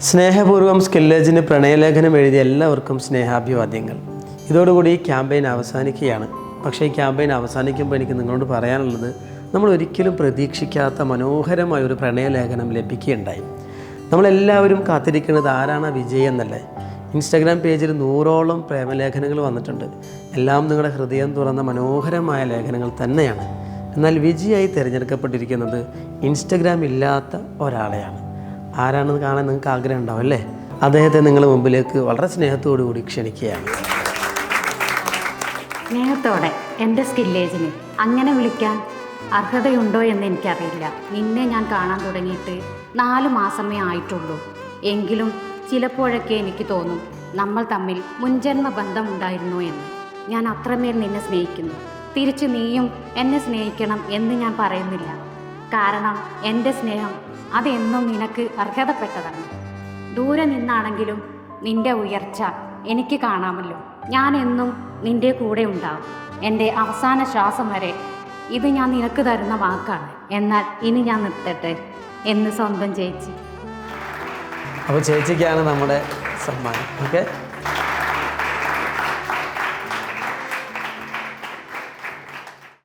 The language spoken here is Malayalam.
സ്നേഹപൂർവ്വം സ്കില്ലേജിന് പ്രണയലേഖനം എഴുതിയ എല്ലാവർക്കും സ്നേഹാഭിവാദ്യങ്ങൾ. ഇതോടുകൂടി ഈ ക്യാമ്പയിൻ അവസാനിക്കുകയാണ്. പക്ഷേ ഈ ക്യാമ്പയിൻ അവസാനിക്കുമ്പോൾ എനിക്ക് നിങ്ങളോട് പറയാനുള്ളത്, നമ്മൾ ഒരിക്കലും പ്രതീക്ഷിക്കാത്ത മനോഹരമായൊരു പ്രണയലേഖനം ലഭിക്കുകയുണ്ടായി. നമ്മളെല്ലാവരും കാത്തിരിക്കുന്നത് ആരാണ് വിജയ് എന്നല്ലേ. ഇൻസ്റ്റാഗ്രാം പേജിൽ 100ഓളം പ്രേമലേഖനങ്ങൾ വന്നിട്ടുണ്ട്. എല്ലാം നിങ്ങളുടെ ഹൃദയം തുറന്ന മനോഹരമായ ലേഖനങ്ങൾ തന്നെയാണ്. എന്നാൽ വിജയായി തിരഞ്ഞെടുക്കപ്പെട്ടിരിക്കുന്നത് ഇൻസ്റ്റഗ്രാം ഇല്ലാത്ത ഒരാളെയാണ്. ആരാണെന്ന് കാണാൻ നിങ്ങൾക്ക് ആഗ്രഹം ഉണ്ടാവും അല്ലേ? അദ്ദേഹത്തെ നിങ്ങളുടെ മുമ്പിലേക്ക് വളരെ സ്നേഹത്തോടു കൂടി ക്ഷണിക്കുകയാണ്. സ്നേഹത്തോടെ എൻ്റെ സ്കില്ലേജിന് അങ്ങനെ വിളിക്കാൻ അർഹതയുണ്ടോ എന്ന് എനിക്കറിയില്ല. നിന്നെ ഞാൻ കാണാൻ തുടങ്ങിയിട്ട് 4 മാസമേ ആയിട്ടുള്ളൂ. എങ്കിലും ചിലപ്പോഴൊക്കെ എനിക്ക് തോന്നും നമ്മൾ തമ്മിൽ മുൻജന്മ ബന്ധമുണ്ടായിരുന്നു എന്ന്. ഞാൻ അത്രമേൽ നിന്നെ സ്നേഹിക്കുന്നു. തിരിച്ച് നീയും എന്നെ സ്നേഹിക്കണം എന്ന് ഞാൻ പറയുന്നില്ല. കാരണം എൻ്റെ സ്നേഹം അതെന്നും നിനക്ക് അർഹതപ്പെട്ടതാണ്. ദൂരെ നിന്നാണെങ്കിലും നിന്റെ ഉയർച്ച എനിക്ക് കാണാമല്ലോ. ഞാൻ എന്നും നിന്റെ കൂടെ ഉണ്ടാവും, എൻ്റെ അവസാന ശ്വാസം വരെ. ഇത് ഞാൻ നിനക്ക് തരുന്ന വാക്കാണ്. എന്നാൽ ഇനി ഞാൻ നിർത്തട്ടെ എന്ന് സ്വന്തം ചേച്ചി. അപ്പോൾ ചേച്ചിക്കാണ് നമ്മുടെ സമ്മാനം. ഓക്കെ.